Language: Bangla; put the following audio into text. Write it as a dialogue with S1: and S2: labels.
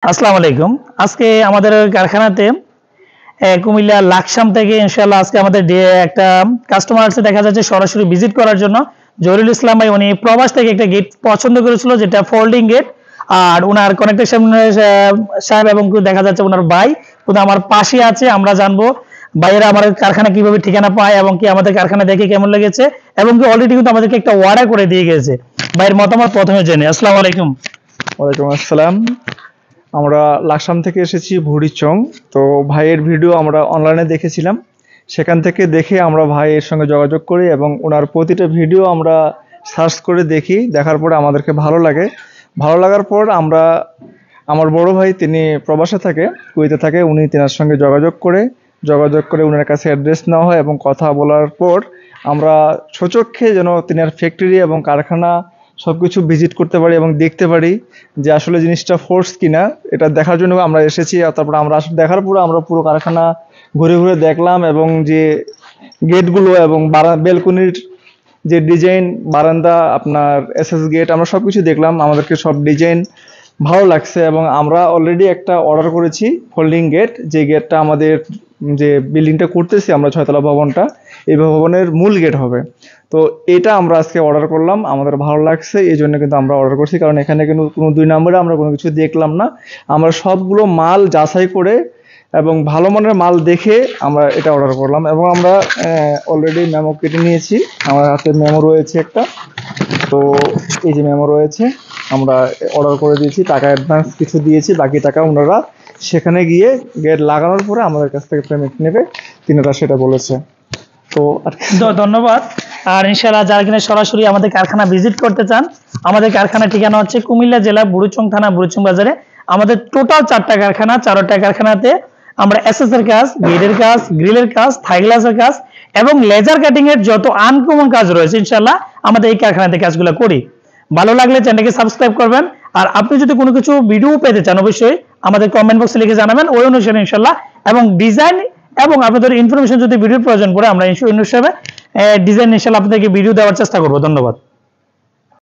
S1: আসসালামু আলাইকুম। আজকে আমাদের কারখানাতে কুমিল্লা লাকসাম থেকে ইনশাআল্লাহ আজকে আমাদের একটা কাস্টমার আছে, দেখা যাচ্ছে সরাসরি ভিজিট করার জন্য। জহিরুল ইসলাম ভাই উনি প্রবাস থেকে একটা গেট পছন্দ করেছিল, যেটা ফোল্ডিং গেট। আর ওনার কনেকটেশন সাহেব এবং দেখা যাচ্ছে ওনার ভাই কিন্তু আমার পাশে আছে। আমরা জানবো ভাইয়েরা আমাদের কারখানা কিভাবে ঠিকানা পায় এবং কি আমাদের কারখানা দেখে কেমন লেগেছে, এবং কি অলরেডি কিন্তু আমাদেরকে একটা অর্ডার করে দিয়ে গেছে। ভাইয়ের মতামত প্রথমে জেনে। আসসালামু আলাইকুম।
S2: ওয়ালাইকুম আসসালাম। আমরা লাকসাম থেকে এসেছি ভুড়িচং। তো ভাইয়ের ভিডিও আমরা অনলাইনে দেখেছিলাম, সেখান থেকে দেখে আমরা ভাইয়ের সঙ্গে যোগাযোগ করি এবং ওনার প্রতিটা ভিডিও আমরা সার্চ করে দেখি। দেখার পরে আমাদেরকে ভালো লাগে। ভালো লাগার পর আমরা, আমার বড় ভাই তিনি প্রবাসে থাকে, কুয়েতে থাকে, উনি তেনার সঙ্গে যোগাযোগ করে ওনার কাছে অ্যাড্রেস নেওয়া হয় এবং কথা বলার পর আমরা স্বচক্ষে যেন তিনার ফ্যাক্টরি এবং কারখানা সবকিছু ভিজিট করতে পারি এবং দেখতে পারি যে আসলে জিনিসটা ফোর্স কিনা। এটা দেখার জন্য আমরা এসেছি। তারপর আমরা দেখার পরে আমরা পুরো কারখানা ঘুরে ঘুরে দেখলাম এবং যে গেটগুলো এবং বেলকনির যে ডিজাইন, বারান্দা, আপনার এসএস গেট, আমরা সব কিছু দেখলাম। আমাদেরকে সব ডিজাইন ভালো লাগছে এবং আমরা অলরেডি একটা অর্ডার করেছি ফোল্ডিং গেট, যে গেটটা আমাদের যে বিল্ডিংটা করতেছি আমরা, ছয়তলা ভবনটা, এই ভবনের মূল গেট হবে। তো এটা আমরা আজকে অর্ডার করলাম, আমাদের ভালো লাগছে, এই জন্য কিন্তু আমরা অর্ডার করছি। কারণ এখানে কিন্তু কোনো দুই নম্বরে আমরা কোনো কিছু দেখলাম না। আমরা সবগুলো মাল যাচাই করে এবং ভালো মানের মাল দেখে আমরা এটা অর্ডার করলাম। এবং আমরা অলরেডি মেমো কেটে নিয়েছি, আমার হাতে মেমো রয়েছে একটা। তো এই যে মেমো রয়েছে, আমরা অর্ডার করে দিয়েছি, টাকা অ্যাডভান্স কিছু দিয়েছি, বাকি টাকা ওনারা সেখানে গিয়ে গেট লাগানোর পরে আমাদের কাছ থেকে পেমেন্ট নেবে, তিনারা সেটা বলেছে। তো
S1: ধন্যবাদ। আর ইনশাআল্লাহ যারা কিনা সরাসরি আমাদের কারখানা ভিজিট করতে চান, আমাদের কারখানা ঠিকানা হচ্ছে কুমিল্লা জেলা বুড়িচং থানা, বুড়িচং বাজারে। আমাদের টোটাল 4টা কারখানা, 4টা কারখানাতে আমরা এসএস এর কাজ, গেটের কাজ, গ্রিলের কাজ, থাই গ্লাসের কাজ এবং লেজার কাটিং এর যত আনকমন কাজ রয়েছে ইনশাআল্লাহ আমাদের এই কারখানাতে কাজগুলো করি। ভালো লাগলে চ্যানেলকে সাবস্ক্রাইব করবেন। আর আপনি যদি কোনো কিছু ভিডিও পেতে চান অবশ্যই আমাদের কমেন্ট বক্সে লিখে জানাবেন, ওই অনুসারে ইনশাআল্লাহ এবং ডিজাইন এবং আপনাদের ইনফরমেশন যদি ভিডিওর প্রয়োজন পড়ে আমরা ইনশাআল্লাহ ডিজাইন ইনশাআল্লাহ আপনাদেরকে ভিডিও দেওয়ার চেষ্টা করব। ধন্যবাদ।